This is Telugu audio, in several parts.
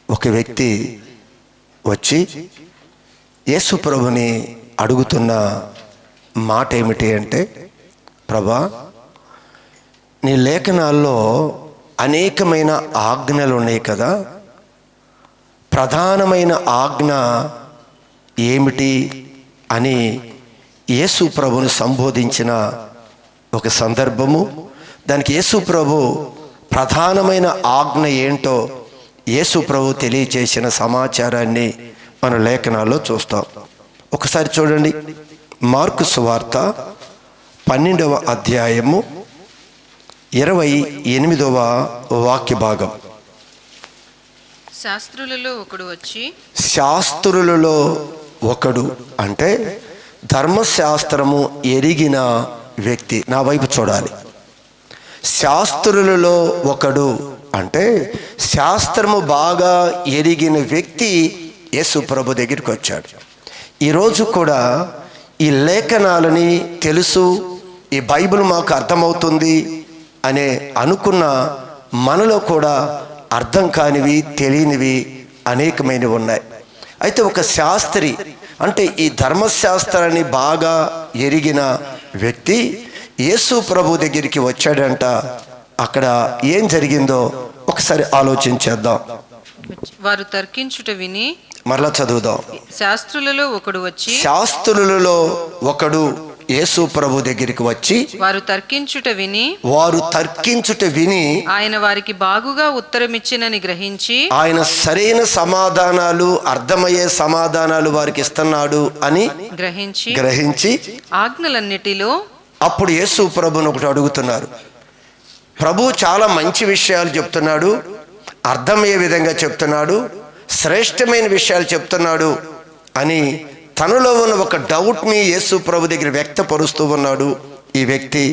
ఒక వ్యక్తి వచ్చి యేసు ప్రభుని అడుగుతున్న మాట ఏమిటి అంటే, ప్రభా, నీ లేఖనాల్లో అనేకమైన ఆజ్ఞలు ఉన్నాయి కదా, ప్రధానమైన ఆజ్ఞ ఏమిటి అని యేసు ప్రభుని సంబోధించిన ఒక సందర్భము. దానికి యేసు ప్రభు ప్రధానమైన ఆజ్ఞ ఏంటో యేసు ప్రభు తెలియచేసిన సమాచారాన్ని మన లేఖనాల్లో చూస్తాం. ఒకసారి చూడండి, మార్కు సువార్త 12వ అధ్యాయము 28వ వాక్య భాగం. శాస్త్రులలో ఒకడు అంటే ధర్మశాస్త్రము ఎరిగిన వ్యక్తి. నా వైపు చూడాలి. శాస్త్రులలో ఒకడు అంటే శాస్త్రము బాగా ఎరిగిన వ్యక్తి యేసు ప్రభు దగ్గరికి వచ్చాడు. ఈరోజు కూడా ఈ లేఖనాలని తెలుసు, ఈ బైబిల్ మాకు అర్థమవుతుంది అనే అనుకున్న మనలో కూడా అర్థం కానివి, తెలియనివి అనేకమైనవి ఉన్నాయి. అయితే ఒక శాస్త్రి అంటే ఈ ధర్మశాస్త్రాన్ని బాగా ఎరిగిన వ్యక్తి యేసు ప్రభు దగ్గరికి వచ్చాడంట. అక్కడ ఏం జరిగిందో ఒకసారి ఆలోచించేద్దాం. వారు తర్కించుట విని, మరలా చదువుదాం. శాస్త్రులలో ఒకడు యేసు ప్రభు దగ్గరికి వచ్చి వారు తర్కించుట విని ఆయన వారికి బాగుగా ఉత్తరమిచ్చినని గ్రహించి, ఆయన సరైన సమాధానాలు, అర్థమయ్యే సమాధానాలు వారికి ఇస్తున్నాడు అని గ్రహించి ఆజ్ఞలన్నిటిలో అప్పుడు యేసు ప్రభుని ఒకటి అడుగుతున్నారు. ప్రభు చాలా మంచి విషయాలు చెప్తున్నాడు, అర్థమయ్యే విధంగా చెప్తున్నాడు, శ్రేష్టమైన విషయాలు చెప్తున్నాడు అని తనలో ఉన్న ఒక డౌట్ని యేసు ప్రభు దగ్గర వ్యక్తపరుస్తూ ఉన్నాడు. ఈ వ్యక్తి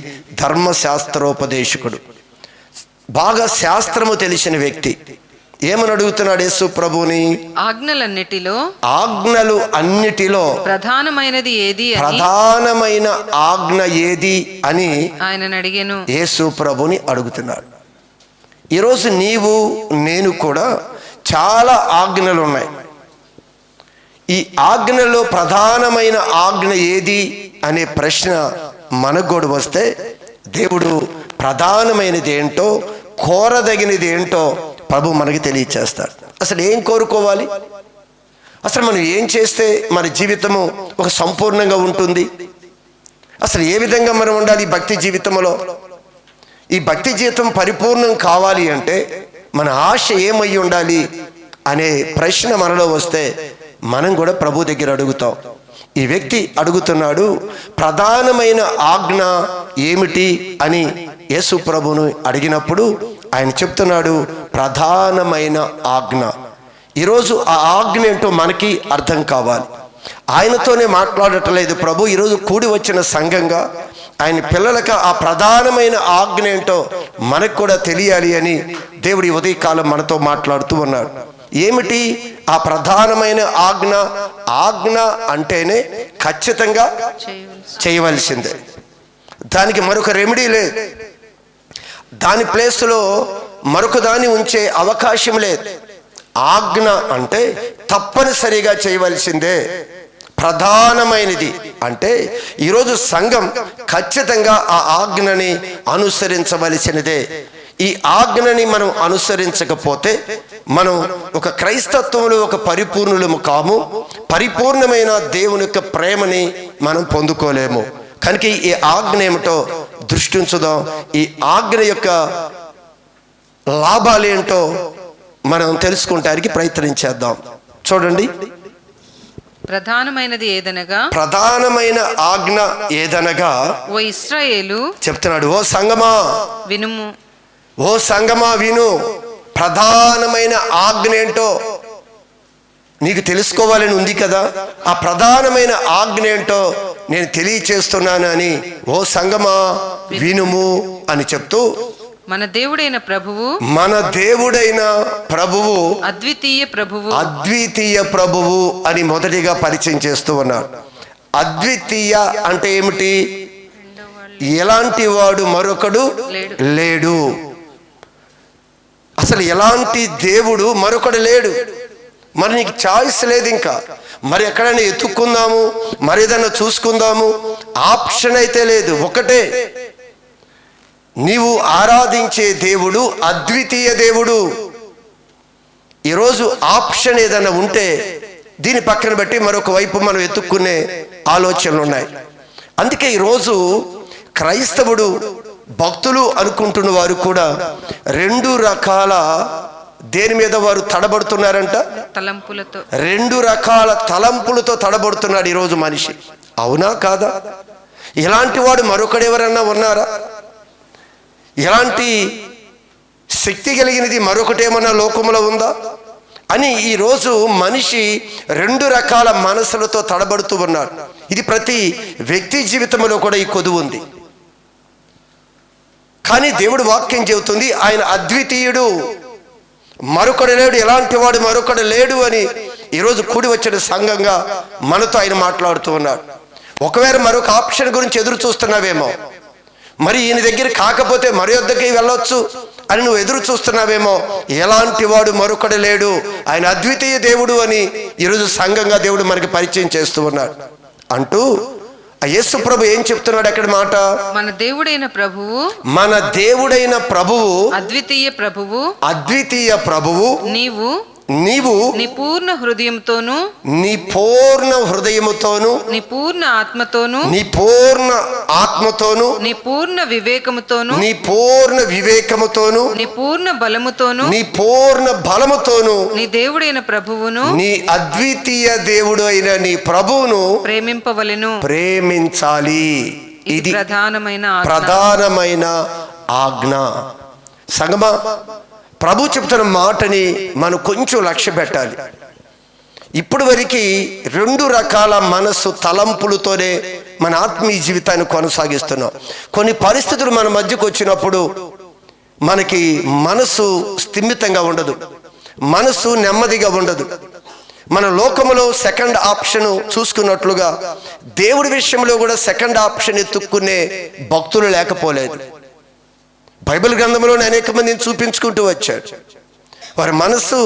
ధర్మశాస్త్రోపదేశకుడు, బాగా శాస్త్రము తెలిసిన వ్యక్తి. ఏమని అడుగుతున్నాడు యేసు ప్రభుని? ఆజ్ఞలు అన్నిటిలో ప్రధానమైన ఆజ్ఞ ఏది అని ఆయన అడిగాను. యేసు ప్రభుని అడుగుతున్నాడు. ఈరోజు నీవు నేను కూడా చాలా ఆజ్ఞలు ఉన్నాయి. ఈ ఆజ్ఞలో ప్రధానమైన ఆజ్ఞ ఏది అనే ప్రశ్న మనకు కూడా వస్తే దేవుడు ప్రధానమైనది ఏంటో, కోరదగినది ఏంటో ప్రభు మనకి తెలియచేస్తాడు. అసలు ఏం కోరుకోవాలి, అసలు మనం ఏం చేస్తే మన జీవితము ఒక సంపూర్ణంగా ఉంటుంది, అసలు ఏ విధంగా మనం ఉండాలి ఈ భక్తి జీవితంలో? ఈ భక్తి జీవితం పరిపూర్ణం కావాలి అంటే మన ఆశ ఏమై ఉండాలి అనే ప్రశ్న మనలో వస్తే మనం కూడా ప్రభు దగ్గర అడుగుతాం. ఈ వ్యక్తి అడుగుతున్నాడు, ప్రధానమైన ఆజ్ఞ ఏమిటి అని యేసు ప్రభును అడిగినప్పుడు ఆయన చెప్తున్నాడు, ప్రధానమైన ఆజ్ఞ. ఈరోజు ఆ ఆజ్ఞ ఏంటో మనకి అర్థం కావాలి. ఆయనతోనే మాట్లాడట్లేదు ప్రభు. ఈరోజు కూడి వచ్చిన సంఘంగా ఆయన పిల్లలకు ఆ ప్రధానమైన ఆజ్ఞ ఏంటో మనకు కూడా తెలియాలి అని దేవుడి ఉదయకాలం మనతో మాట్లాడుతూ ఉన్నాడు. ఏమిటి ఆ ప్రధానమైన ఆజ్ఞ? ఆజ్ఞ అంటేనే ఖచ్చితంగా చేయవలసిందే, దానికి మరొక రెమెడీ లేదు, దాని ప్లేస్లో మరొక దాన్ని ఉంచే అవకాశం లేదు. ఆజ్ఞ అంటే తప్పనిసరిగా చేయవలసిందే, ప్రధానమైనది. అంటే ఈరోజు సంఘం ఖచ్చితంగా ఆ ఆజ్ఞని అనుసరించవలసినదే. ఈ ఆజ్ఞని మనం అనుసరించకపోతే మనం ఒక క్రైస్తత్వంలో ఒక పరిపూర్ణులము కాము, పరిపూర్ణమైన దేవుని యొక్క ప్రేమని మనం పొందుకోలేము. కనుక ఈ ఆజ్ఞ ఏమిటో దృష్టి ఉంచుదాం. ఈ ఆజ్ఞ యొక్క లాభాలేంటో మనం తెలుసుకుంటానికి ప్రయత్నించేద్దాం. చూడండి, ప్రధానమైన ఆజ్ఞ ఏదనగా, ఓ ఇశ్రాయేలు చెప్తున్నాడు, ఓ సంగమా వినుము, ఓ సంగమా విను. ప్రధానమైన ఆజ్ఞ ఏంటో నీకు తెలుసుకోవాలని ఉంది కదా, ఆ ప్రధానమైన ఆజ్ఞ ఏంటో నేను తెలియచేస్తున్నాను అని ఓ సంగమా వినుము అని చెప్తూ, మన దేవుడైన ప్రభువు అద్వితీయ ప్రభువు అని మొదటిగా పరిచయం చేస్తూ ఉన్నాడు. అద్వితీయ అంటే ఏమిటి? ఎలాంటి వాడు మరొకడు లేడు. అసలు ఎలాంటి దేవుడు మరొకడు లేడు. మరి నీకు చాయిస్ లేదు, ఇంకా మరి ఎక్కడైనా ఎత్తుక్కుందాము, మరి ఏదైనా చూసుకుందాము, ఆప్షన్ అయితే లేదు. ఒకటే, నీవు ఆరాధించే దేవుడు అద్వితీయ దేవుడు. ఈరోజు ఆప్షన్ ఏదైనా ఉంటే దీని పక్కన బట్టి మరొక వైపు మనం ఎత్తుక్కునే ఆలోచనలు ఉన్నాయి. అందుకే ఈరోజు క్రైస్తవుడు, భక్తులు అనుకుంటున్న వారు కూడా రెండు రకాల దేని మీద వారు తడబడుతున్నారంట, తలంపులతో. రెండు రకాల తలంపులతో తడబడుతున్నాడు ఈరోజు మనిషి. అవునా కాదా? ఇలాంటి వాడు మరొకడు ఎవరన్నా ఉన్నారా? ఎలాంటి శక్తి కలిగినది మరొకటేమన్నా లోకంలో ఉందా అని ఈరోజు మనిషి రెండు రకాల మనసులతో తడబడుతూ ఉన్నాడు. ఇది ప్రతి వ్యక్తి జీవితంలో కూడా ఈ కొదువు ఉంది. కానీ దేవుడు వాక్యం చెబుతుంది ఆయన అద్వితీయుడు, మరొకడు లేడు, ఎలాంటి వాడు మరొకడు లేడు అని ఈరోజు కూడి వచ్చిన సంఘంగా మనతో ఆయన మాట్లాడుతూ ఉన్నాడు. ఒకవేళ మరొక ఆప్షన్ గురించి ఎదురు చూస్తున్నావేమో, మరి ఈయన దగ్గర కాకపోతే మరి వద్దకి వెళ్ళొచ్చు అని నువ్వు ఎదురు చూస్తున్నావేమో. ఎలాంటి వాడు మరొకడు లేడు, ఆయన అద్వితీయ దేవుడు అని ఈరోజు సంఘంగా దేవుడు మనకి పరిచయం చేస్తూ ఉన్నాడు. అంటూ యేసు ప్రభు ఏం చెప్తున్నాడు అక్కడ మాట? మన దేవుడైన ప్రభువు అద్వితీయ ప్రభువు నీవు నీ పూర్ణ హృదయంతోను, నీ పూర్ణ ఆత్మతోను, నీ పూర్ణ వివేకముతోను, నీ పూర్ణ బలముతోను నీ దేవుడైన ప్రభువును, నీ అద్వితీయ దేవుడు అయిన నీ ప్రభువును ప్రేమించాలి. ఇది ప్రధానమైన ఆజ్ఞ. సంగమా, ప్రభు చెప్తున్న మాటని మనం కొంచెం లక్ష్య పెట్టాలి. ఇప్పుడు వరకు రెండు రకాల మనస్సు తలంపులతోనే మన ఆత్మీయ జీవితాన్ని కొనసాగిస్తున్నాం. కొన్ని పరిస్థితులు మన మధ్యకు వచ్చినప్పుడు మనకి మనసు స్థిమితంగా ఉండదు, మనసు నెమ్మదిగా ఉండదు. మన లోకములో సెకండ్ ఆప్షన్ చూసుకున్నట్లుగా దేవుడి విషయంలో కూడా సెకండ్ ఆప్షన్ ఎత్తుక్కునే భక్తులు లేకపోలేదు. బైబిల్ గ్రంథంలోనే అనేక మందిని చూపించుకుంటూ వచ్చాడు. వారి మనస్సు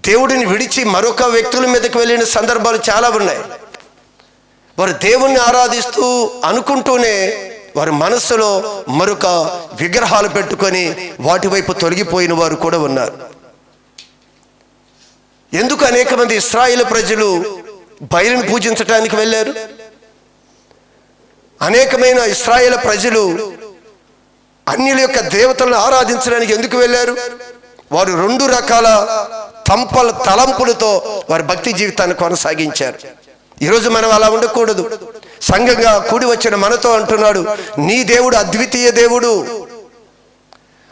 దేవుడిని విడిచి మరొక వ్యక్తుల మీదకి వెళ్ళిన సందర్భాలు చాలా ఉన్నాయి. వారు దేవుణ్ణి ఆరాధిస్తూ అనుకుంటూనే వారి మనస్సులో మరొక విగ్రహాలు పెట్టుకొని వాటి వైపు తొలగిపోయిన వారు కూడా ఉన్నారు. ఎందుకు అనేక మంది ఇశ్రాయేలు ప్రజలు బయలును పూజించడానికి వెళ్ళారు? అనేకమైన ఇశ్రాయేలు ప్రజలు అన్యుల యొక్క దేవతలను ఆరాధించడానికి ఎందుకు వెళ్ళారు? వారు రెండు రకాల తలంపులతో వారి భక్తి జీవితాన్ని కొనసాగించారు. ఈరోజు మనం అలా ఉండకూడదు. సంఘంగా కూడి వచ్చిన మనతో అంటున్నాడు, నీ దేవుడు అద్వితీయ దేవుడు.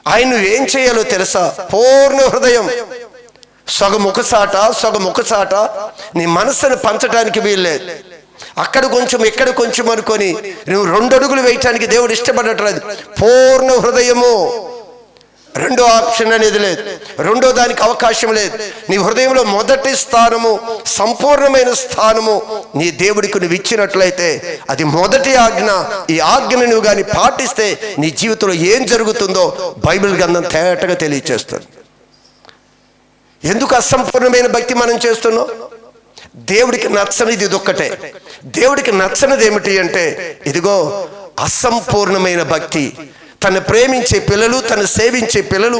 ఆయన ఏం చేయాలో తెలుసా? పూర్ణ హృదయం, సొగముఖసాట నీ మనస్సును పంచడానికి వీల్లేదు. అక్కడ కొంచెం ఇక్కడ కొంచెం అనుకొని నువ్వు 2 అడుగులు వేయటానికి దేవుడు ఇష్టపడట్లేదు. పూర్ణ హృదయము, రెండో ఆప్షన్ అనేది లేదు, రెండో దానికి అవకాశం లేదు. నీ హృదయంలో మొదటి స్థానము, సంపూర్ణమైన స్థానము నీ దేవుడికి నువ్వు ఇచ్చినట్లయితే అది మొదటి ఆజ్ఞ. ఈ ఆజ్ఞను నువ్వు కానీ పాటిస్తే నీ జీవితంలో ఏం జరుగుతుందో బైబిల్ గ్రంథం తేటగా తెలియచేస్తుంది. ఎందుకు అసంపూర్ణమైన భక్తి మనం చేస్తున్నాం? దేవుడికి నచ్చనిది ఇదొక్కటే. దేవుడికి నచ్చనిది ఏమిటి అంటే ఇదిగో అసంపూర్ణమైన భక్తి. తను ప్రేమించే పిల్లలు, తను సేవించే పిల్లలు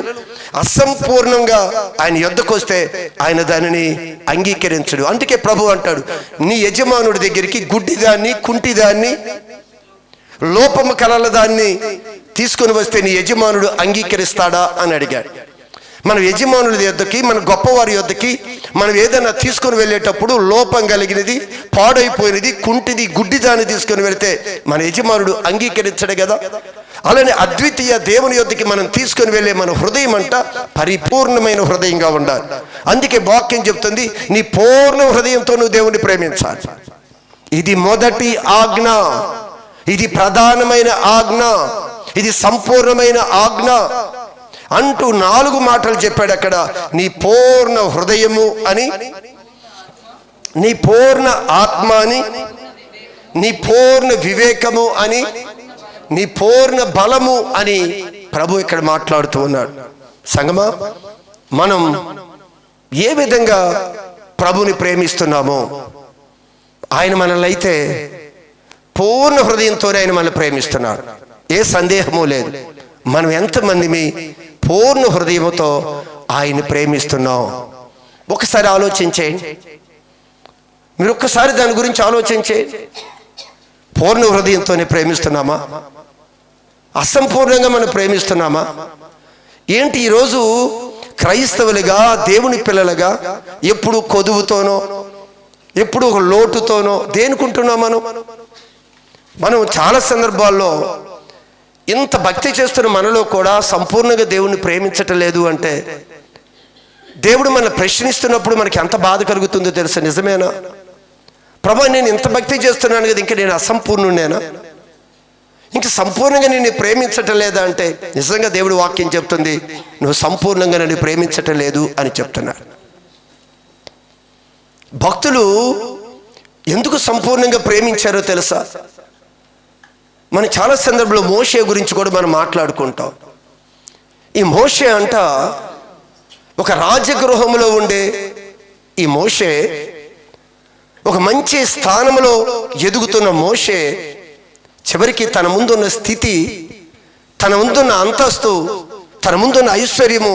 అసంపూర్ణంగా ఆయన యొద్దకు వస్తే ఆయన దానిని అంగీకరించడు. అందుకే ప్రభు అంటాడు, నీ యజమానుడి దగ్గరికి గుడ్డిదాన్ని, కుంటిదాన్ని, లోపము కలల దాన్ని తీసుకొని వస్తే నీ యజమానుడు అంగీకరిస్తాడా అని అడిగాడు. మన యజమానుల యొద్దకి, మన గొప్పవారి యొద్దకి మనం ఏదైనా తీసుకొని వెళ్ళేటప్పుడు లోపం కలిగినది, పాడైపోయినది, కుంటిది, గుడ్డిదాన్ని తీసుకొని వెళితే మన యజమానుడు అంగీకరించడు కదా. అలానే అద్వితీయ దేవుని యొద్దకి మనం తీసుకొని వెళ్ళే మన హృదయం అంట పరిపూర్ణమైన హృదయంగా ఉండాలి. అందుకే వాక్యం చెప్తుంది, నీ పూర్ణ హృదయంతో నువ్వు దేవుని ప్రేమించాలి. ఇది మొదటి ఆజ్ఞ, ఇది ప్రధానమైన ఆజ్ఞ, ఇది సంపూర్ణమైన ఆజ్ఞ అంటూ 4 మాటలు చెప్పాడు అక్కడ. నీ పూర్ణ హృదయము అని, నీ పూర్ణ ఆత్మ అని, నీ పూర్ణ వివేకము అని, నీ పూర్ణ బలము అని ప్రభు ఇక్కడ మాట్లాడుతూ ఉన్నాడు. సంగమా, మనం ఏ విధంగా ప్రభుని ప్రేమిస్తున్నామో, ఆయన మనల్ని అయితే పూర్ణ హృదయంతోనే ఆయన మనల్ని ప్రేమిస్తున్నాడు, ఏ సందేహము లేదు. మనం ఎంతమంది పూర్ణ హృదయముతో ఆయన్ని ప్రేమిస్తున్నాం? ఒకసారి ఆలోచించేయండి. మీరు ఒక్కసారి దాని గురించి ఆలోచించేయండి. పూర్ణ హృదయంతోనే ప్రేమిస్తున్నామా? అసంపూర్ణంగా మనం ప్రేమిస్తున్నామా? ఏంటి ఈరోజు క్రైస్తవులుగా, దేవుని పిల్లలుగా ఎప్పుడు కొదువుతోనో, ఎప్పుడు ఒక లోటుతోనో దేనికుంటున్నాం? మనం చాలా సందర్భాల్లో ఇంత భక్తి చేస్తున్న మనలో కూడా సంపూర్ణంగా దేవుణ్ణి ప్రేమించటం లేదు అంటే, దేవుడు మన ప్రశ్నిస్తున్నప్పుడు మనకి ఎంత బాధ కలుగుతుందో తెలుసా? నిజమేనా ప్రభా, నేను ఇంత భక్తి చేస్తున్నాను కదా, ఇంకా నేను అసంపూర్ణునేనా? ఇంకా సంపూర్ణంగా నేను ప్రేమించటం లేదా అంటే, నిజంగా దేవుడు వాక్యం చెప్తుంది, నువ్వు సంపూర్ణంగా నన్ను ప్రేమించటం లేదు అని చెప్తున్నాడు. భక్తులు ఎందుకు సంపూర్ణంగా ప్రేమించారో తెలుసా? మనం చాలా సందర్భంలో మోషే గురించి కూడా మనం మాట్లాడుకుంటాం. ఈ మోషే అంట ఒక రాజగృహంలో ఉండే ఈ మోషే, ఒక మంచి స్థానంలో ఎదుగుతున్న మోషే చివరికి తన ముందున్న స్థితి, తన ముందున్న అంతస్తు, తన ముందున్న ఐశ్వర్యము,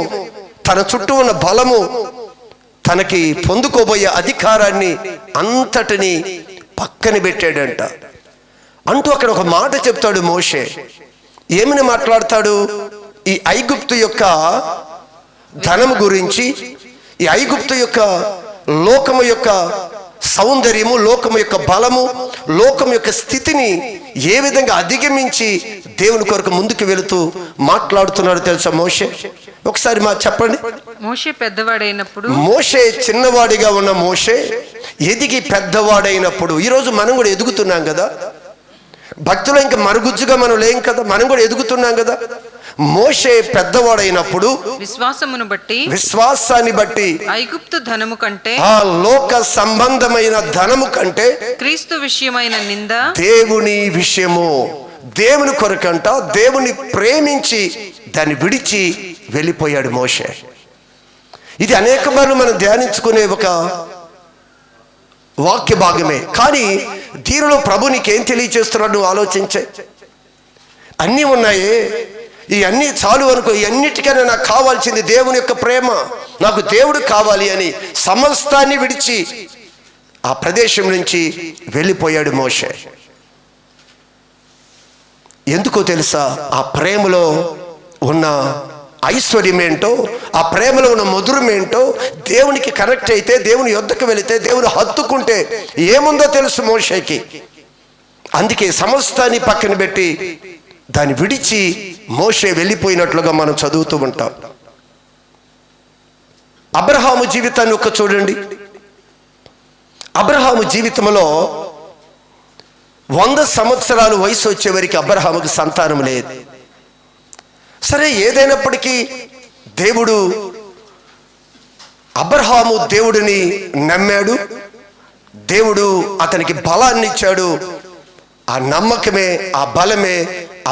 తన చుట్టూ ఉన్న బలము, తనకి పొందుకోబోయే అధికారాన్ని అంతటిని పక్కన పెట్టాడంట. అంటూ అక్కడ ఒక మాట చెప్తాడు మోషే. ఏమని మాట్లాడతాడు? ఈ ఐగుప్తు యొక్క ధనము గురించి, ఈ ఐగుప్తు యొక్క లోకము యొక్క సౌందర్యము, లోకము యొక్క బలము, లోకం యొక్క స్థితిని ఏ విధంగా అధిగమించి దేవుని కొరకు ముందుకు వెళుతూ మాట్లాడుతున్నాడు తెలుసా మోషే? ఒకసారి చెప్పండి. మోషే పెద్దవాడైనప్పుడు, మోషే చిన్నవాడిగా ఉన్న మోషే ఎదిగి పెద్దవాడైనప్పుడు, ఈరోజు మనం కూడా ఎదుగుతున్నాం కదా, భక్తులు ఇంకా మరుగుజ్జుగా మనం లేం కదా, మనం కూడా ఎదుగుతున్నాం కదా. మోషే పెద్దవాడైనప్పుడు విశ్వాసాన్ని బట్టి ఐగుప్తు ధనము కంటే, ఆ లోక సంబంధమైన ధనము కంటే క్రీస్తు విషయమైన నింద, దేవుని విషయము, దేవుని కొరకంట దేవుని ప్రేమించి దాన్ని విడిచి వెళ్ళిపోయాడు మోషే. ఇది అనేక మార్లు మనం ధ్యానించుకునే ఒక వాక్య భాగమే. కానీ దీనిలో ప్రభు నీకేం తెలియచేస్తున్నాడు నువ్వు ఆలోచించే. అన్నీ ఉన్నాయే, ఈ అన్నీ చాలు అనుకో, ఈ అన్నిటికైనా నాకు కావాల్సింది దేవుని యొక్క ప్రేమ, నాకు దేవుడు కావాలి అని సమస్తాన్ని విడిచి ఆ ప్రదేశం నుంచి వెళ్ళిపోయాడు మోషే. ఎందుకో తెలుసా? ఆ ప్రేమలో ఉన్న ఐశ్వర్యం ఏంటో, ఆ ప్రేమలో ఉన్న మధురం ఏంటో, దేవునికి కనెక్ట్ అయితే, దేవుని యొద్దకు వెళితే, దేవుని హత్తుకుంటే ఏముందో తెలుసు మోషేకి. అందుకే సమస్తాన్ని పక్కన పెట్టి దాన్ని విడిచి మోషే వెళ్ళిపోయినట్లుగా మనం చదువుతూ ఉంటాం. అబ్రహాము జీవితాన్ని ఒక్క చూడండి. అబ్రహాము జీవితంలో 100 సంవత్సరాలు వయసు వచ్చేవరకు అబ్రహాముకి సంతానం లేదు. సరే, ఏదైనప్పటికీ దేవుడు, అబ్రహాము దేవుడిని నమ్మాడు, దేవుడు అతనికి బలాన్ని ఇచ్చాడు. ఆ నమ్మకమే, ఆ బలమే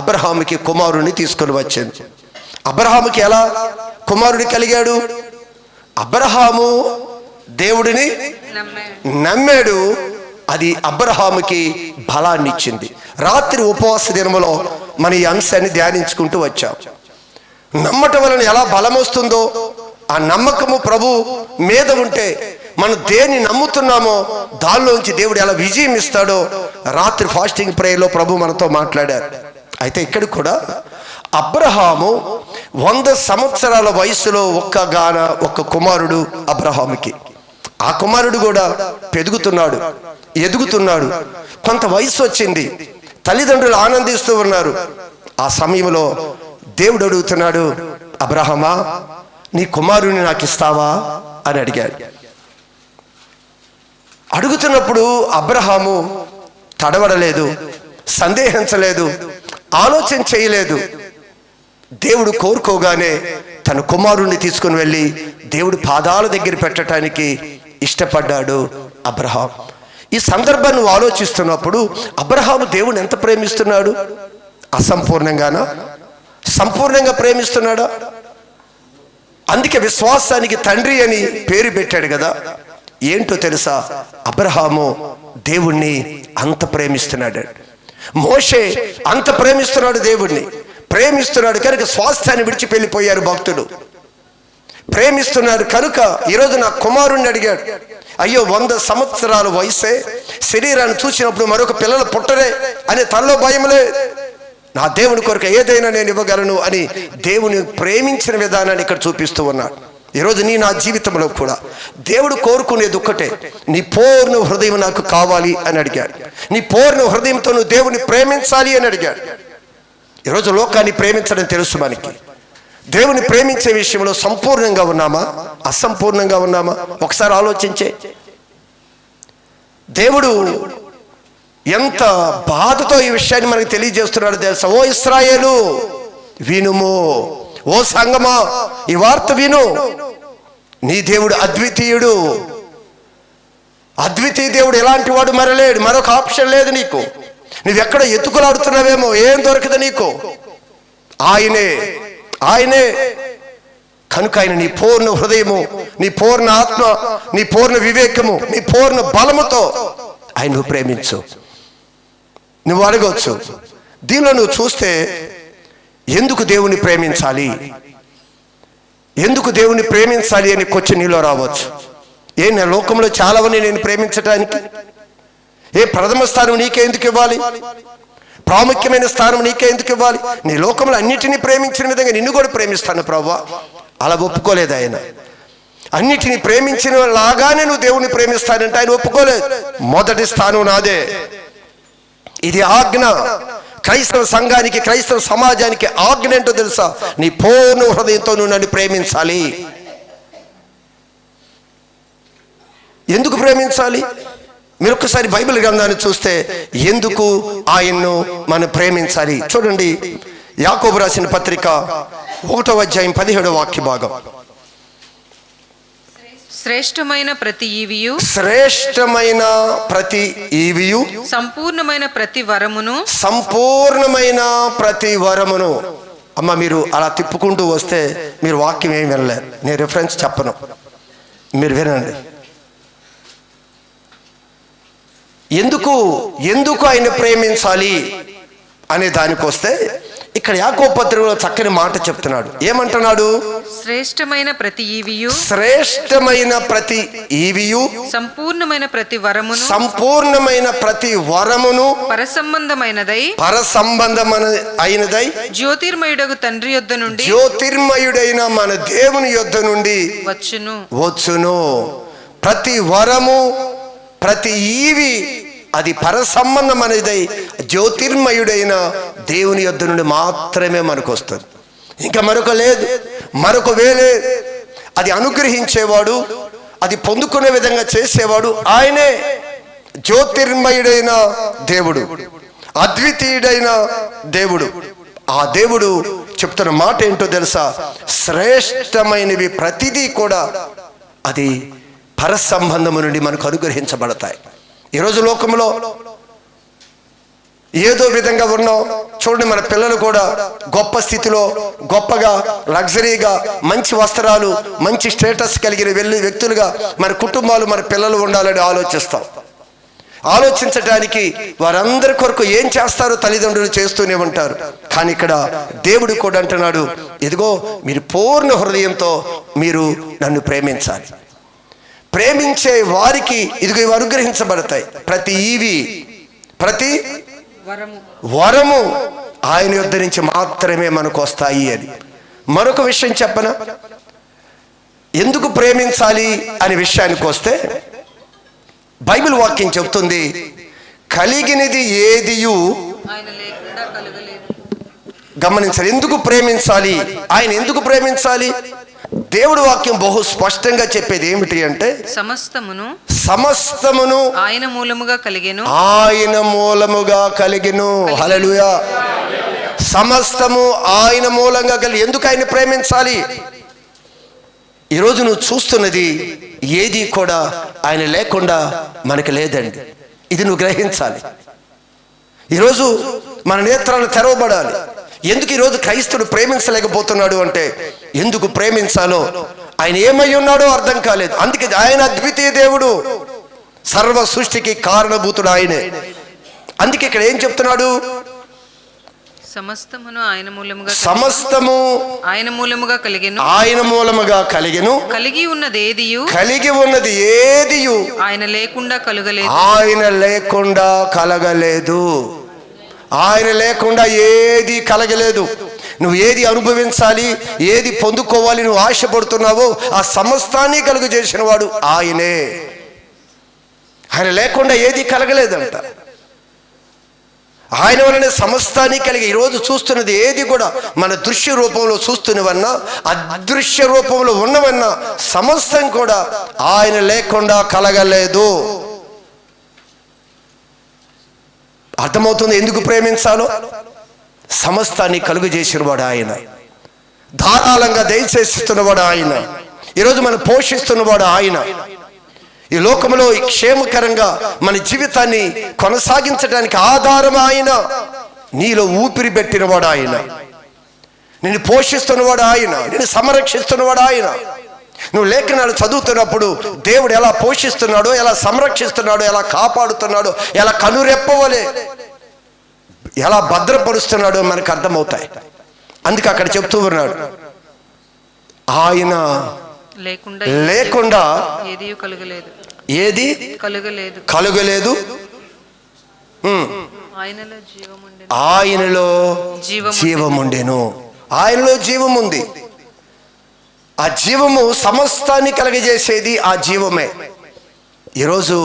అబ్రహాముకి కుమారుని తీసుకొని వచ్చింది. అబ్రహాముకి ఎలా కుమారుడు కలిగాడు? అబ్రహాము దేవుడిని నమ్మాడు, అది అబ్రహాముకి బలాన్ని ఇచ్చింది. రాత్రి ఉపవాస దినములో మన ఈ అంశాన్ని ధ్యానించుకుంటూ వచ్చాం. నమ్మటం వలన ఎలా బలం వస్తుందో, ఆ నమ్మకము ప్రభు మీద ఉంటే మనం దేన్ని నమ్ముతున్నామో దానిలోంచి దేవుడు ఎలా విజయం ఇస్తాడో రాత్రి ఫాస్టింగ్ ప్రేయర్లో ప్రభు మనతో మాట్లాడారు. అయితే ఇక్కడ కూడా అబ్రహాము 100 సంవత్సరాల వయసులో ఒక్క కుమారుడు అబ్రహాముకి. ఆ కుమారుడు కూడా పెరుగుతున్నాడు, ఎదుగుతున్నాడు. కొంత వయసు వచ్చింది, తల్లిదండ్రులు ఆనందిస్తూ ఉన్నారు. ఆ సమయంలో దేవుడు అడుగుతున్నాడు, అబ్రహామా, నీ కుమారుని నాకు ఇస్తావా అని అడిగాడు. అడుగుతున్నప్పుడు అబ్రహాము తడబడలేదు, సందేహించలేదు, ఆలోచన చేయలేదు. దేవుడు కోరుకోగానే తన కుమారుణ్ణి తీసుకుని వెళ్ళి దేవుడి పాదాల దగ్గర పెట్టడానికి ఇష్టపడ్డాడు అబ్రహాం. ఈ సందర్భాన్ని నువ్వు ఆలోచిస్తున్నప్పుడు అబ్రహాము దేవుని ఎంత ప్రేమిస్తున్నాడు? అసంపూర్ణంగానా? సంపూర్ణంగా ప్రేమిస్తున్నాడా? అందుకే విశ్వాసానికి తండ్రి అని పేరు పెట్టాడు కదా. ఏంటో తెలుసా, అబ్రహాము దేవుణ్ణి అంత ప్రేమిస్తున్నాడు. మోషే అంత ప్రేమిస్తున్నాడు, దేవుణ్ణి ప్రేమిస్తున్నాడు కనుక స్వాస్థ్యాన్ని విడిచిపెళ్ళిపోయారు భక్తులు. ప్రేమిస్తున్నాడు కనుక ఈరోజు నా కుమారుణ్ణి అడిగాడు, అయ్యో 100 సంవత్సరాల వయసే, శరీరాన్ని చూసినప్పుడు మరొక పిల్లలు పుట్టరే అనే తనలో భయంలే. నా దేవుని కొరకు ఏదైనా నేను ఇవ్వగలను అని దేవుని ప్రేమించిన విధానాన్ని ఇక్కడ చూపిస్తూ ఉన్నాడు. ఈరోజు నా జీవితంలో కూడా దేవుడు కోరుకునేది ఒక్కటే, నీ పూర్ణ హృదయం నాకు కావాలి అని అడిగాడు. నీ పూర్ణ హృదయంతో నువ్వు దేవుని ప్రేమించాలి అని అడిగాడు. ఈరోజు లోకాన్ని ప్రేమించడం తెలుసు మనకి. దేవుని ప్రేమించే విషయంలో సంపూర్ణంగా ఉన్నామా, అసంపూర్ణంగా ఉన్నామా? ఒకసారి ఆలోచించే. దేవుడు ఎంత బాధతో ఈ విషయాన్ని మనకు తెలియజేస్తున్నాడు తెలుసా? ఓ ఇశ్రాయేలు వినుము, ఓ సంగమా ఈ వార్త విను. నీ దేవుడు అద్వితీయుడు. అద్వితీయ దేవుడు ఎలాంటి వాడు మరలేడు. మరొక ఆప్షన్ లేదు నీకు. నువ్వెక్కడ ఎత్తుకులాడుతున్నావేమో, ఏం దొరకదు నీకు. ఆయనే కనుక ఆయన నీ పూర్ణ హృదయము, నీ పూర్ణ ఆత్మ, నీ పూర్ణ వివేకము, నీ పూర్ణ బలముతో ఆయన నువ్వు ప్రేమించు. నువ్వు అడగవచ్చు, దీనిలో నువ్వు చూస్తే ఎందుకు దేవుని ప్రేమించాలి, ఎందుకు దేవుని ప్రేమించాలి అని క్వశ్చన్ నీలో రావచ్చు. నా లోకంలో చాలామంది నేను ప్రేమించటానికి ప్రథమ స్థానం నీకే ఎందుకు ఇవ్వాలి, ప్రాముఖ్యమైన స్థానం నీకే ఎందుకు ఇవ్వాలి? నీ లోకంలో అన్నిటినీ ప్రేమించిన విధంగా నిన్ను కూడా ప్రేమిస్తాను ప్రభువా. అలా ఒప్పుకోలేదు ఆయన. అన్నిటినీ ప్రేమించిన లాగానే నువ్వు దేవుని ప్రేమిస్తానంటే ఆయన ఒప్పుకోలేదు. మొదటి స్థానం నాదే. ఇది ఆజ్ఞ. క్రైస్తవ సంఘానికి, క్రైస్తవ సమాజానికి ఆజ్ఞ ఏంటో తెలుసా? నీ పూర్ణ హృదయంతో నువ్వు నన్ను ప్రేమించాలి. ఎందుకు ప్రేమించాలి? మీరు ఒక్కసారి బైబిల్ గ్రంథాన్ని చూస్తే ఎందుకు ఆయన్ను మనం ప్రేమించాలి చూడండి. యాకోబు రాసిన పత్రిక 1వ అధ్యాయం 17వ వాక్య భాగం. శ్రేష్టమైన ప్రతి ఈవియు, శ్రేష్టమైన ప్రతి ఈవియు, సంపూర్ణమైన ప్రతి వరమును, సంపూర్ణమైన ప్రతి వరమును. అమ్మ మీరు అలా తిప్పుకుంటూ వస్తే మీరు వాక్యం ఏమి వినలేరు. నేను రిఫరెన్స్ చెప్పను, మీరు వినండి. ఎందుకు ఆయన ప్రేమించాలి అనే దానికి వస్తే ఇక్కడ యాకోబు పత్రికలో చక్కని మాట చెప్తున్నాడు. ఏమంటున్నాడు? శ్రేష్టమైన ప్రతి ఈవియు, శ్రేష్టమైన ప్రతి ఈవియు, సంపూర్ణమైన ప్రతి వరమును, సంపూర్ణమైన ప్రతి వరమును, పరసంబంధమైనదై, అయినదై, జ్యోతిర్మయుడగు తండ్రి యొద్ద నుండి, జ్యోతిర్మయుడైన మన దేవుని యొద్ద నుండి వచ్చును. ప్రతి వరము, ప్రతి ఈవి అది పరసంబంధం అనేది జ్యోతిర్మయుడైన దేవుని యొద్ద నుండి మాత్రమే మనకు వస్తుంది. ఇంకా మరొక లేదు, మరొక వేలే. అది అనుగ్రహించేవాడు, అది పొందుకునే విధంగా చేసేవాడు ఆయనే. జ్యోతిర్మయుడైన దేవుడు, అద్వితీయుడైన దేవుడు. ఆ దేవుడు చెప్తున్న మాట ఏంటో తెలుసా? శ్రేష్టమైనవి ప్రతిదీ కూడా అది పరసంబంధము నుండి మనకు అనుగ్రహించబడతాయి. ఈరోజు లోకంలో ఏదో విధంగా ఉన్నాం చూడండి. మన పిల్లలు కూడా గొప్ప స్థితిలో, గొప్పగా, లగ్జరీగా, మంచి వస్త్రాలు, మంచి స్టేటస్ కలిగిన వ్యక్తులుగా మన కుటుంబాలు, మన పిల్లలు ఉండాలని ఆలోచిస్తాం. ఆలోచించడానికి వారందరి కొరకు ఏం చేస్తారో తల్లిదండ్రులు చేస్తూనే ఉంటారు. కానీ ఇక్కడ దేవుడు కూడా అంటున్నాడు, ఇదిగో మీరు పూర్ణ హృదయంతో మీరు నన్ను ప్రేమించాలి. ప్రేమించే వారికి ఇదిగో ఇవి అనుగ్రహించబడతాయి. ప్రతి ఈవి, ప్రతి వరము ఆయన యొద్ద నుంచి మాత్రమే మనకు వస్తాయి అని. మరొక విషయం చెప్పనా? ఎందుకు ప్రేమించాలి అనే విషయానికి వస్తే బైబిల్ వాక్యం చెప్తుంది, కలిగినది ఏదియు గమనించాలి. ఎందుకు ప్రేమించాలి? ఆయన ఎందుకు ప్రేమించాలి? దేవుడు వాక్యం బహు స్పష్టంగా చెప్పేది ఏమిటి అంటే, సమస్తమును ఆయన మూలముగా కలిగెను, ఆయన మూలముగా కలిగెను. హల్లెలూయా. సమస్తము ఆయన మూలంగా కలిగి. ఎందుకు ఆయన ప్రేమించాలి? ఈరోజు నువ్వు చూస్తున్నది ఏది కూడా ఆయన లేకుండా మనకు లేదండి. ఇది నువ్వు గ్రహించాలి. ఈరోజు మన నేత్రాలు తెరవబడాలి. ఎందుకు ఈరోజు క్రైస్తవుడు ప్రేమించలేకపోతున్నాడు అంటే, ఎందుకు ప్రేమించాలో ఆయన ఏమై ఉన్నాడో అర్థం కాలేదు. అందుకే ఆయన అద్వితీయ దేవుడు, సర్వ సృష్టికి కారణభూతుడు ఆయనే. అందుకే ఇక్కడ ఏం చెప్తున్నాడు? సమస్తమును ఆయన మూలముగా సమస్తము ఆయన మూలముగా కలిగెను, ఆయన మూలముగా కలిగెను, కలిగి ఉన్నది ఏదియు కలిగి ఉన్నది ఏదియు ఆయన లేకుండా కలుగలేదు. ఆయన లేకుండా కలగలేదు. ఆయన లేకుండా ఏది కలగలేదు. నువ్వు ఏది అనుభవించాలి, ఏది పొందుకోవాలి నువ్వు ఆశపడుతున్నావో ఆ సమస్తాన్ని కలుగు చేసిన వాడు ఆయనే. ఆయన లేకుండా ఏది కలగలేదంట. ఆయన వలనే సమస్తాన్ని కలిగి ఈరోజు చూస్తున్నది ఏది కూడా మన దృశ్య రూపంలో చూస్తున్నవన్నా అదృశ్య రూపంలో ఉన్నవన్నా సమస్తం కూడా ఆయన లేకుండా కలగలేదు. అర్థమవుతుంది ఎందుకు ప్రేమించాలో? సమస్తాన్ని కలుగు చేసినవాడు ఆయన, ధారాళంగా దయచేస్తున్నవాడు ఆయన, ఈరోజు మనం పోషిస్తున్నవాడు ఆయన, ఈ లోకంలో క్షేమకరంగా మన జీవితాన్ని కొనసాగించడానికి ఆధారం ఆయన, నీలో ఊపిరి పెట్టినవాడు ఆయన, నిన్ను పోషిస్తున్నవాడు ఆయన, నిన్ను సంరక్షిస్తున్నవాడు ఆయన. నువ్వు లేఖనాలు చదువుతున్నప్పుడు దేవుడు ఎలా పోషిస్తున్నాడో, ఎలా సంరక్షిస్తున్నాడో, ఎలా కాపాడుతున్నాడో, ఎలా కనురెప్పవలే ఎలా భద్రపరుస్తున్నాడో మనకు అర్థమవుతాయి. అందుకే అక్కడ చెప్తూ ఉన్నాడు, ఆయన లేకుండా ఏది కలుగలేదు. ఆయనలో జీవముండెను. ఆయనలో జీవముంది. ఆ జీవము సమస్తాన్ని కలగజేసేది ఆ జీవమే. ఈరోజు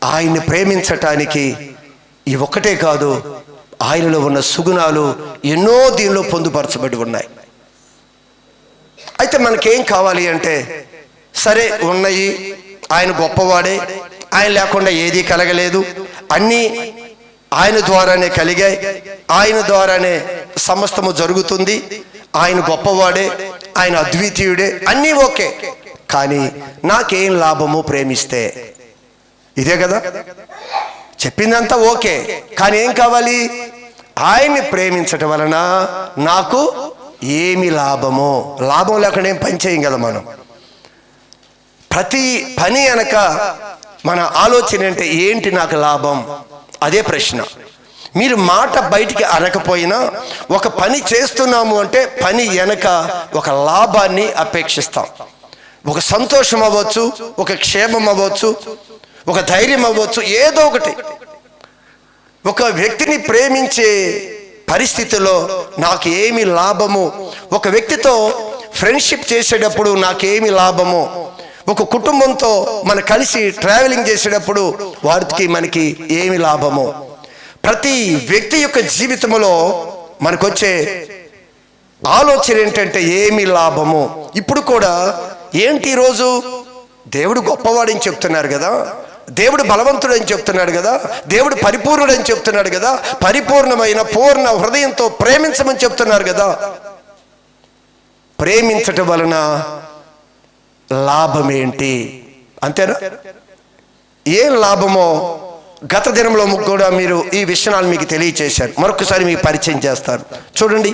ఆయన్ని ప్రేమించటానికి ఈ ఒక్కటే కాదు, ఆయనలో ఉన్న సుగుణాలు ఎన్నో దీనిలో పొందుపరచబడి ఉన్నాయి. అయితే మనకేం కావాలి అంటే, సరే ఉన్నాయి, ఆయన గొప్పవాడే, ఆయన లేకుండా ఏదీ కలగలేదు, అన్నీ ఆయన ద్వారానే కలిగాయి, ఆయన ద్వారానే సమస్తము జరుగుతుంది, ఆయన గొప్పవాడే, ఆయన అద్వితీయుడే, అన్నీ ఓకే. కానీ నాకేం లాభము ప్రేమిస్తే? ఇదే కదా చెప్పిందంతా ఓకే, కానీ ఏం కావాలి? ఆయన్ని ప్రేమించటం వలన నాకు ఏమి లాభము? లాభం లేకుండా ఏం పని చేయం కదా మనం. ప్రతి పని వెనక మన ఆలోచన అంటే ఏంటి నాకు లాభం? అదే ప్రశ్న. మీరు మాట బయటికి అనకపోయినా ఒక పని చేస్తున్నాము అంటే పని వెనక ఒక లాభాన్ని అపేక్షిస్తాం. ఒక సంతోషం అవ్వచ్చు, ఒక క్షేమం అవ్వచ్చు, ఒక ధైర్యం అవ్వచ్చు, ఏదో ఒకటి. ఒక వ్యక్తిని ప్రేమించే పరిస్థితిలో నాకు ఏమి లాభము, ఒక వ్యక్తితో ఫ్రెండ్షిప్ చేసేటప్పుడు నాకేమి లాభము, ఒక కుటుంబంతో మనం కలిసి ట్రావెలింగ్ చేసేటప్పుడు వారికి మనకి ఏమి లాభము, ప్రతి వ్యక్తి యొక్క జీవితంలో మనకొచ్చే ఆలోచన ఏంటంటే ఏమి లాభము. ఇప్పుడు కూడా ఏంటి, ఈరోజు దేవుడు గొప్పవాడని చెప్తున్నారు కదా, దేవుడు బలవంతుడని చెప్తున్నాడు కదా, దేవుడు పరిపూర్ణుడని చెప్తున్నాడు కదా, పరిపూర్ణమైన పూర్ణ హృదయంతో ప్రేమించమని చెప్తున్నారు కదా. ప్రేమించటం వలన లాభం ఏంటి? అంతేనా? ఏం లాభమో గత దినంలో కూడా మీరు ఈ విషయాలు మీకు తెలియచేశారు. మరొకసారి మీకు పరిచయం చేస్తారు. చూడండి,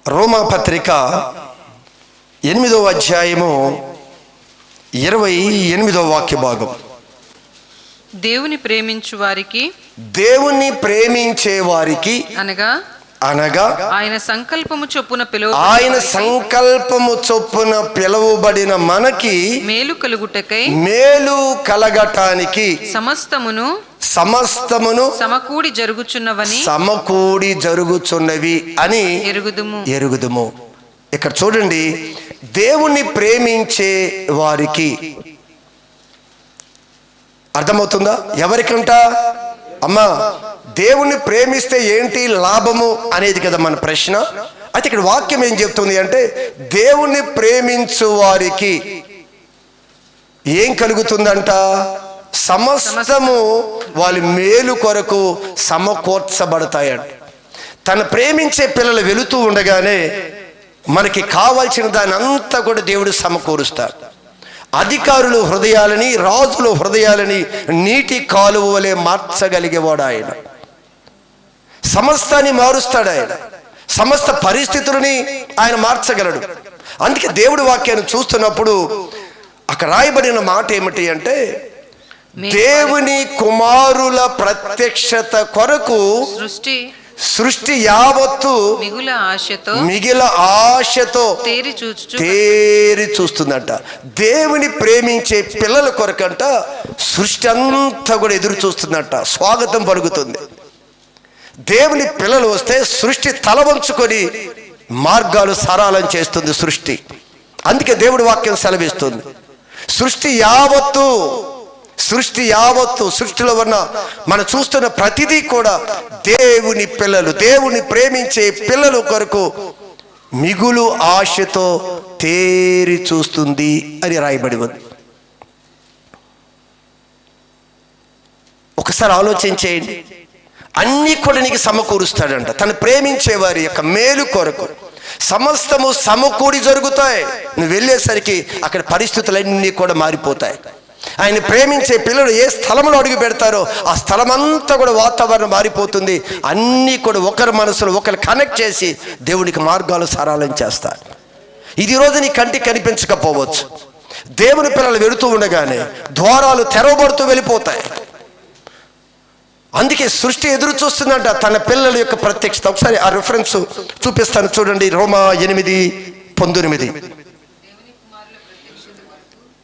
రోమా పత్రిక 8వ అధ్యాయము 28వ వాక్య భాగం. దేవుని ప్రేమించు వారికి, దేవుని ప్రేమించే వారికి అనగా ఆయన సంకల్పము చొప్పున పిలువబడిన మనకి మేలు కలుగుటకై, మేలు కలగటానికి సమస్తమును సమకూడి జరుగుచున్నవి అని ఎరుగుదుము. ఇక్కడ చూడండి, దేవుణ్ణి ప్రేమించే వారికి అర్థమవుతుందా? ఎవరికంట? అమ్మా, దేవుణ్ణి ప్రేమిస్తే ఏంటి లాభము అనేది కదా మన ప్రశ్న. అయితే ఇక్కడ వాక్యం ఏం చెప్తుంది అంటే, దేవుణ్ణి ప్రేమించు వారికి ఏం కలుగుతుందంట? సమస్తము వాళ్ళ మేలు కొరకు సమకూర్చబడతాయంట. తన ప్రేమించే పిల్లలు వెళుతూ ఉండగానే మనకి కావాల్సిన దాని అంతా కూడా దేవుడు సమకూరుస్తాడు. అధికారులు హృదయాలని, రాజుల హృదయాలని నీటి కాలువ వలె మార్చగలిగేవాడు ఆయన. సమస్తాన్ని మారుస్తాడు ఆయన. సమస్త పరిస్థితులని ఆయన మార్చగలడు. అందుకే దేవుడి వాక్యాన్ని చూస్తున్నప్పుడు అక్కడ రాయబడిన మాట ఏమిటి అంటే, దేవుని కుమారుల ప్రత్యక్షత కొరకు సృష్టి యావత్తు మిగిల ఆశతో తేరి చూస్తుందంట. దేవుని ప్రేమించే పిల్లల కొరకంట సృష్టి అంతా కూడా ఎదురు చూస్తుందంట, స్వాగతం పలుకుతుంది. దేవుని పిల్లలు వస్తే సృష్టి తల వంచుకొని మార్గాలు సరళం చేస్తుంది సృష్టి. అందుకే దేవుడి వాక్యం సెలవిస్తుంది, సృష్టి యావత్తు సృష్టిలో ఉన్న మనం చూస్తున్న ప్రతిదీ కూడా దేవుని పిల్లలు, దేవుని ప్రేమించే పిల్లల కొరకు మిగులు ఆశతో తేరి చూస్తుంది అని రాయబడి ఉంది. ఒకసారి ఆలోచన చేయండి. అన్నీ కూడా నీకు సమకూరుస్తాడంట. తను ప్రేమించే వారి యొక్క మేలు కొరకు సమస్తము సమకూడి జరుగుతాయి. నువ్వు వెళ్ళేసరికి అక్కడ పరిస్థితులన్నీ కూడా మారిపోతాయి. ఆయన ప్రేమించే పిల్లలు ఏ స్థలంలో అడుగు పెడతారో ఆ స్థలం అంతా కూడా వాతావరణం మారిపోతుంది. అన్నీ కూడా ఒకరి మనసులో ఒకరు కనెక్ట్ చేసి దేవునికి మార్గాలు సరళం చేస్తారు. ఇది ఈరోజు నీ కంటికి కనిపించకపోవచ్చు. దేవుని పిల్లలు వెళుతూ ఉండగానే ద్వారాలు తెరవబడుతూ వెళ్ళిపోతాయి. అందుకే సృష్టి ఎదురు చూస్తుందంట తన పిల్లల యొక్క ప్రత్యక్షత. ఒకసారి ఆ రిఫరెన్స్ చూపిస్తాను చూడండి. రోమా 8:19.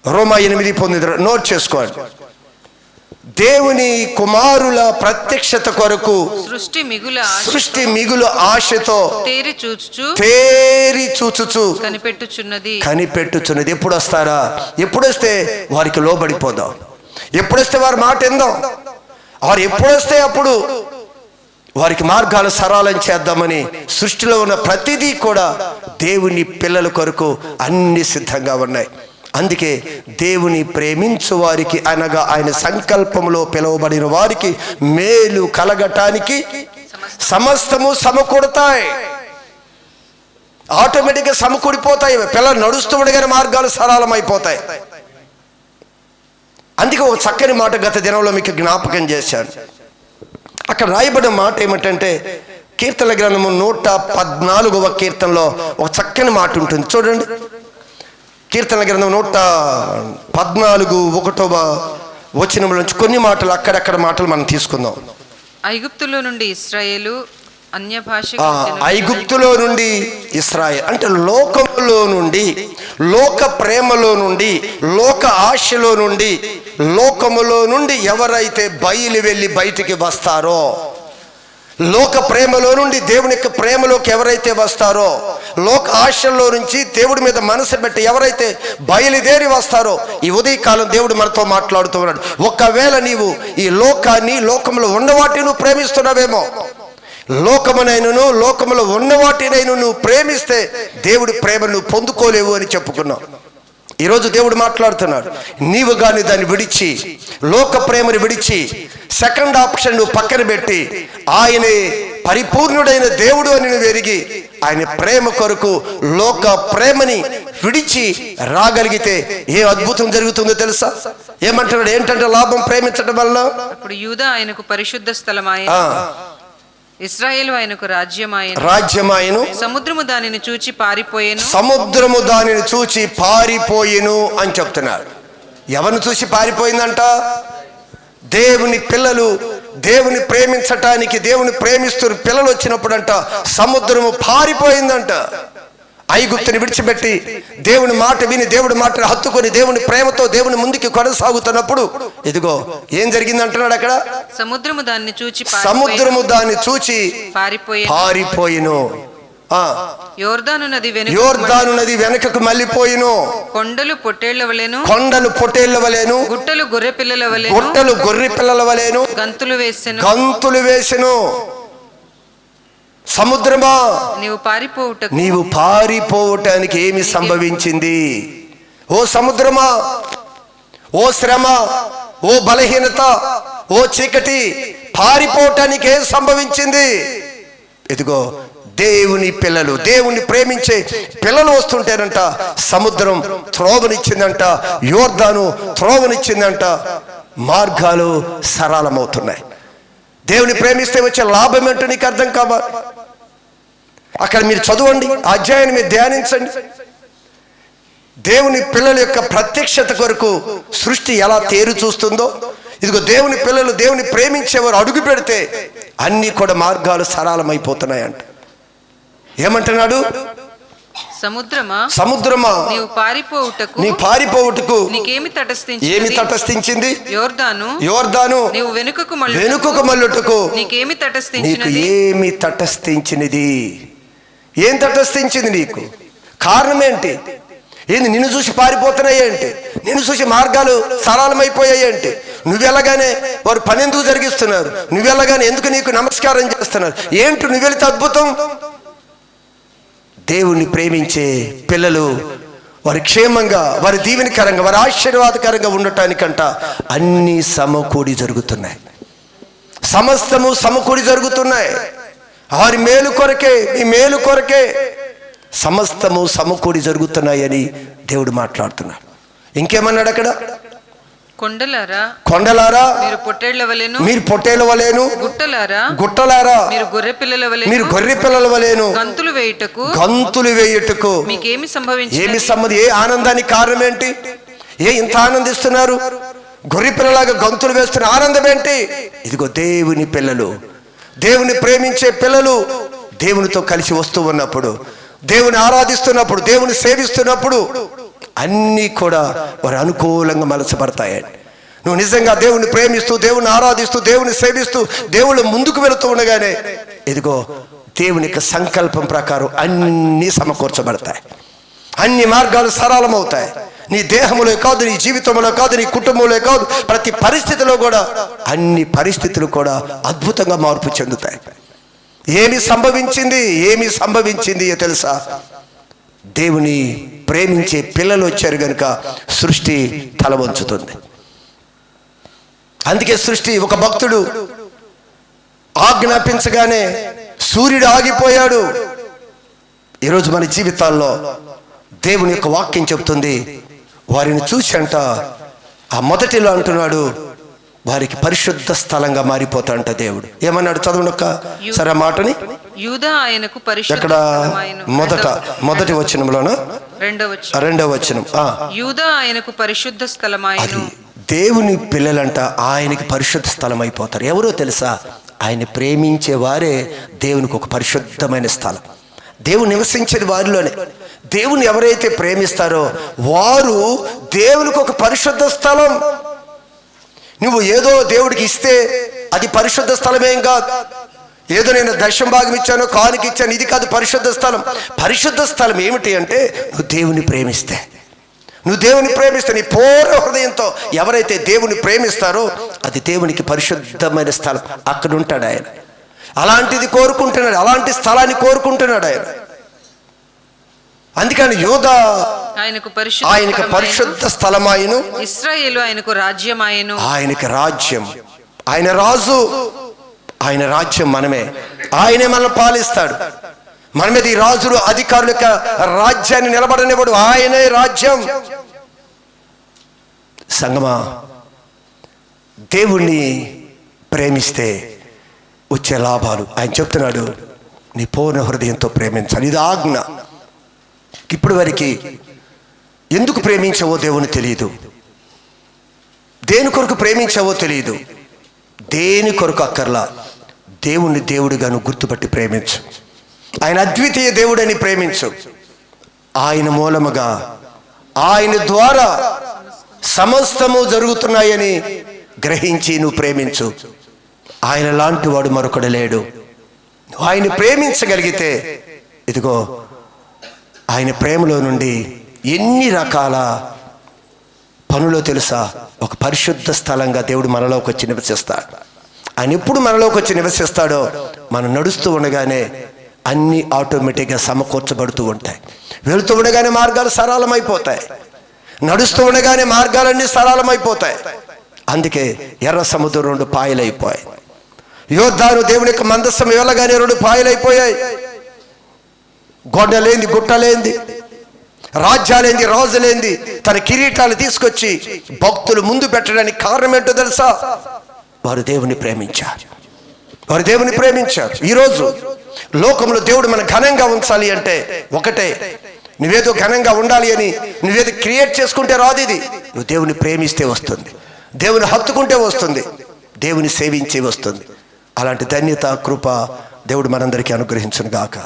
రోమా 8:19 నోట్ చేసుకోండి. దేవుని కుమారుల ప్రత్యక్షత కొరకు సృష్టి మిగులు ఆశతో తేరి చూచుచు కనిపెట్టుచున్నది. ఎప్పుడు వస్తారా? ఎప్పుడొస్తే వారికి లోబడిపోదాం, ఎప్పుడొస్తే వారి మాట ఎందాం, వారు ఎప్పుడొస్తే అప్పుడు వారికి మార్గాలు సరళం చేద్దామని సృష్టిలో ఉన్న ప్రతిదీ కూడా దేవుని పిల్లల కొరకు అన్ని సిద్ధంగా ఉన్నాయి. అందుకే దేవుని ప్రేమించు వారికి అనగా ఆయన సంకల్పంలో పిలువబడిన వారికి మేలు కలగటానికి సమస్తము సమకూడతాయి. ఆటోమేటిక్గా సమకూడిపోతాయి. పిల్లలు నడుస్తూ ఉండగానే మార్గాలు సరళమైపోతాయి. అందుకే ఒక చక్కని మాట గత దినంలో మీకు జ్ఞాపకం చేశాను. అక్కడ రాయబడిన మాట ఏమిటంటే, కీర్తన గ్రంథము 114వ కీర్తనలో ఒక చక్కని మాట ఉంటుంది చూడండి. కీర్తన గ్రంథం 114:1వ వచనం నుంచి కొన్ని మాటలు, అక్కడక్కడ మాటలు మనం తీసుకుందాం. ఐగుప్తులో నుండి ఇశ్రాయేలు ఐగుప్తులో నుండి ఇశ్రాయేల్ అంటే లోకములో నుండి, లోక ప్రేమలో నుండి, లోక ఆశలో నుండి, లోకములో నుండి ఎవరైతే బయలు వెళ్ళి బయటికి వస్తారో, లోక ప్రేమలో నుండి దేవుని యొక్క ప్రేమలోకి ఎవరైతే వస్తారో, లోక ఆశల్లో నుంచి దేవుడి మీద మనసు పెట్టి ఎవరైతే బయలుదేరి వస్తారో, ఈ ఉదయకాలం దేవుడు మనతో మాట్లాడుతూ ఉన్నాడు. ఒకవేళ నీవు ఈ లోకాన్ని, లోకంలో ఉన్న వాటిని నువ్వు ప్రేమిస్తున్నావేమో, లోకమునైనను లోకములో ఉన్న వాటినైనా నువ్వు ప్రేమిస్తే దేవుడి ప్రేమ నువ్వు పొందుకోలేవు అని చెప్పుకున్నావు. ఈరోజు దేవుడు మాట్లాడుతున్నాడు, నీవు కానీ దాన్ని విడిచి, లోక ప్రేమను విడిచి, సెకండ్ ఆప్షన్ నువ్వు పక్కన పెట్టి ఆయనే పరిపూర్ణుడైన దేవుడు అని నువ్వు ఎరిగి ఆయన ప్రేమ కొరకు లోక ప్రేమని విడిచి రాగలిగితే ఏ అద్భుతం జరుగుతుందో తెలుసా? ఏమంటున్నాడు? ఏంటంటే లాభం ప్రేమించడం వల్ల. అప్పుడు యూదా ఆయనకు పరిశుద్ధ స్థలమాయెను, ఇశ్రాయేలు ఆయనకు రాజ్యమాయెను. సముద్రము దానిని చూచి పారిపోయెను అని చెప్తున్నారు. ఎవరిని చూసి పారిపోయిందంట? దేవుని పిల్లలు, దేవుని ప్రేమించటానికి, దేవుని ప్రేమిస్తూ పిల్లలు వచ్చినప్పుడంట సముద్రము పారిపోయిందంట. ఐగుప్తుని విడిచిపెట్టి దేవుని మాట విని, దేవుడి మాటను హత్తుకొని, దేవుని ప్రేమతో దేవుని ముందుకి కొనసాగుతున్నప్పుడు ఇదిగో ఏం జరిగింది అంటున్నాడు అక్కడ. సముద్రము దాన్ని చూచి పారిపోయెను. యోర్దాను నది వెనుకకు మళ్ళీపోయిను. కొండలు పొట్టేళ్ల వలెను, గుట్టలు గొర్రె పిల్లల వలెను గంతులు వేసెను. సముద్రమా, నీవు పారిపోవటానికి ఏమి సంభవించింది? ఓ సముద్రమా, ఓ శ్రమ, ఓ బలహీనత, ఓ చీకటి, పారిపోవటానికి ఏం సంభవించింది? ఇదిగో దేవుని పిల్లలు, దేవుని ప్రేమించే పిల్లలు వస్తుంటేనంట సముద్రం త్రోవనిచ్చిందంట, యోర్దాను త్రోవనిచ్చిందంట, మార్గాలు సరళమవుతున్నాయి. దేవుని ప్రేమిస్తే వచ్చే లాభం ఏంటో నీకు అర్థం కావాలి. అక్కడ మీరు చదవండి, ఆ అధ్యాయాన్ని మీరు ధ్యానించండి. దేవుని పిల్లల యొక్క ప్రత్యక్షత కొరకు సృష్టి ఎలా తేరు చూస్తుందో, ఇదిగో దేవుని పిల్లలు దేవుని ప్రేమించేవారు అడుగు పెడితే అన్నీ కూడా మార్గాలు సరళమైపోతున్నాయంట. ఏమంటున్నాడు? సముద్రమా నీవు పారిపోవుటకు నీకేమి తటస్థించింది? యోర్దాను నీవు వెనుకకు మల్లుటకు నీకేమి నీకు ఏమి తటస్థించినది? ఏం తటస్థించింది నీకు? కారణం ఏంటి? ఏంది? నిన్ను చూసి పారిపోతున్నాయి ఏంటి? నిన్ను చూసి మార్గాలు సరళమైపోయాయి ఏంటి? నువ్వెలాగానే వారు పని ఎందుకు జరిగిస్తున్నారు? నువ్వెలాగానే ఎందుకు నీకు నమస్కారం చేస్తున్నారు? ఏంటి నువ్వు వెళితే అద్భుతం? దేవుణ్ణి ప్రేమించే పిల్లలు వారి క్షేమంగా, వారి దీవెనకరంగా, వారి ఆశీర్వాదకరంగా ఉండటానికంట అన్నీ సమకూడి జరుగుతున్నాయి. సమస్తము సమకూడి జరుగుతున్నాయి. వారి మేలు కొరకే, మీ మేలు కొరకే సమస్తము సమకూడి జరుగుతున్నాయని దేవుడు మాట్లాడుతున్నాడు. ఇంకేమన్నాడు అక్కడ? కొండలారా మీరు పొట్టేళ్ల వలెను, గుట్టలారా మీరు గొర్రె పిల్లల వలెను గంతులు వేయుటకు మీకేమి సంభవించింది? ఏమి సంబంధం? ఏ ఆనందానికి కారణం ఏంటి? ఇంత ఆనందిస్తున్నారు? గొర్రె పిల్లలాగా గంతులు వేస్తున్న ఆనందం ఏంటి? ఇదిగో దేవుని పిల్లలు, దేవుని ప్రేమించే పిల్లలు దేవునితో కలిసి వస్తూ ఉన్నప్పుడు, దేవుని ఆరాధిస్తున్నప్పుడు, దేవుని సేవిస్తున్నప్పుడు అన్నీ కూడా వారు అనుకూలంగా మలచబడతాయండి. నువ్వు నిజంగా దేవుని ప్రేమిస్తూ, దేవుని ఆరాధిస్తూ, దేవుని సేవిస్తూ, దేవుళ్ళు ముందుకు వెళుతూ ఉండగానే ఇదిగో దేవుని యొక్క సంకల్పం ప్రకారం అన్నీ సమకూర్చబడతాయి. అన్ని మార్గాలు సరళమవుతాయి. నీ దేహంలో కాదు, నీ జీవితంలో కాదు, నీ కుటుంబంలో కాదు, ప్రతి పరిస్థితిలో కూడా అన్ని పరిస్థితులు కూడా అద్భుతంగా మార్పు చెందుతాయి. ఏమి సంభవించింది తెలుసా? దేవుని ప్రేమించే పిల్లలు వచ్చారు గనుక సృష్టి తల వంచుతుంది. అందుకే సృష్టి, ఒక భక్తుడు ఆజ్ఞాపించగానే సూర్యుడు ఆగిపోయాడు. ఈరోజు మన జీవితాల్లో దేవుని యొక్క వాక్యం చెబుతుంది, వారిని చూసి అంట ఆ మొదటిలో అంటున్నాడు, వారికి పరిశుద్ధ స్థలంగా మారిపోతాడంట దేవుడు. ఏమన్నాడు? చదవండి సరే మాటని. యూదా ఆయనకు ఎక్కడ? మొదటి వచనంలోనా? రెండవ వచనం. యూదా ఆయనకు పరిశుద్ధ స్థలమాయెను. దేవుని పిల్లలంట ఆయనకి పరిశుద్ధ స్థలం అయిపోతారు. ఎవరో తెలుసా? ఆయన ప్రేమించే వారే దేవునికి ఒక పరిశుద్ధమైన స్థలం. దేవుడు నివసించేది వారిలోనే. దేవుని ఎవరైతే ప్రేమిస్తారో వారు దేవునికి ఒక పరిశుద్ధ స్థలం. నువ్వు ఏదో దేవుడికి ఇస్తే అది పరిశుద్ధ స్థలమేం కాదు. ఏదో నేను దశం భాగం ఇచ్చాను, కానుక ఇచ్చాను, ఇది కాదు పరిశుద్ధ స్థలం. పరిశుద్ధ స్థలం ఏమిటి అంటే నువ్వు దేవుని ప్రేమిస్తే నీ పూర్ణ హృదయంతో ఎవరైతే దేవుని ప్రేమిస్తారో అది దేవునికి పరిశుద్ధమైన స్థలం. అక్కడ ఉంటాడు ఆయన. అలాంటిది కోరుకుంటున్నాడు, అలాంటి స్థలాన్ని కోరుకుంటున్నాడు ఆయన. అందుకని యూదా ఆయనకు పరిశుద్ధ స్థలమాయను, ఇశ్రాయేలు ఆయనకు రాజ్యమాయను. ఆయనకి రాజ్యం, ఆయన రాజు, ఆయన రాజ్యం మనమే. ఆయనే మనల్ని పాలిస్తాడు. మన మీద ఈ రాజులు అధికారుల యొక్క రాజ్యాన్ని నిలబడనివ్వడు. ఆయనే రాజ్యం. సంగమా, దేవుణ్ణి ప్రేమిస్తే వచ్చే లాభాలు ఆయన చెప్తున్నాడు. నీ పూర్ణ హృదయంతో ప్రేమించాలి. ఇది ఆజ్ఞ. ఇప్పటి వరకు ఎందుకు ప్రేమించావో దేవుని తెలియదు, దేని కొరకు ప్రేమించావో తెలియదు. దేని కొరకు అక్కర్లా, దేవుణ్ణి దేవుడిగా నువ్వు గుర్తుపట్టి ప్రేమించు. ఆయన అద్వితీయ దేవుడని ప్రేమించు. ఆయన మూలముగా, ఆయన ద్వారా సమస్తము జరుగుతున్నాయని గ్రహించి నువ్వు ప్రేమించు. ఆయన లాంటి వాడు మరొకడు లేడు. ఆయన ప్రేమించగలిగితే ఇదిగో ఆయన ప్రేమలో నుండి ఎన్ని రకాల పనులో తెలుసా? ఒక పరిశుద్ధ స్థలంగా దేవుడు మనలోకి వచ్చి నివసిస్తాడు. ఆయన ఎప్పుడు మనలోకి వచ్చి నివసిస్తాడో మనం నడుస్తూ ఉండగానే అన్నీ ఆటోమేటిక్గా సమకూర్చబడుతూ ఉంటాయి. వెళుతూ ఉండగానే మార్గాలు సరళమైపోతాయి. నడుస్తూ ఉండగానే మార్గాలన్నీ సరళమైపోతాయి. అందుకే ఎర్ర సముద్రం 2 పాయలైపోయాయి. యోర్దాను దేవుని యొక్క మందస్సం వెళ్ళగానే 2 పాయలైపోయాయి. గొడ్డలేంది, గుట్టలేంది, రాజ్యాలేంది, రాజులేంది తన కిరీటాలు తీసుకొచ్చి భక్తులు ముందు పెట్టడానికి కారణం ఏంటో తెలుసా? వారు దేవుని ప్రేమించారు. వారు దేవుని ప్రేమించారు. ఈరోజు లోకంలో దేవుడు మన ఘనంగా ఉంచాలి అంటే ఒకటే, నువ్వేదో ఘనంగా ఉండాలి అని నువ్వేదో క్రియేట్ చేసుకుంటే రాదు. ఇది నువ్వు దేవుని ప్రేమిస్తే వస్తుంది, దేవుని హత్తుకుంటే వస్తుంది, దేవుని సేవించే వస్తుంది. అలాంటి ధన్యత, కృప దేవుడు మనందరికీ అనుగ్రహించును గాక.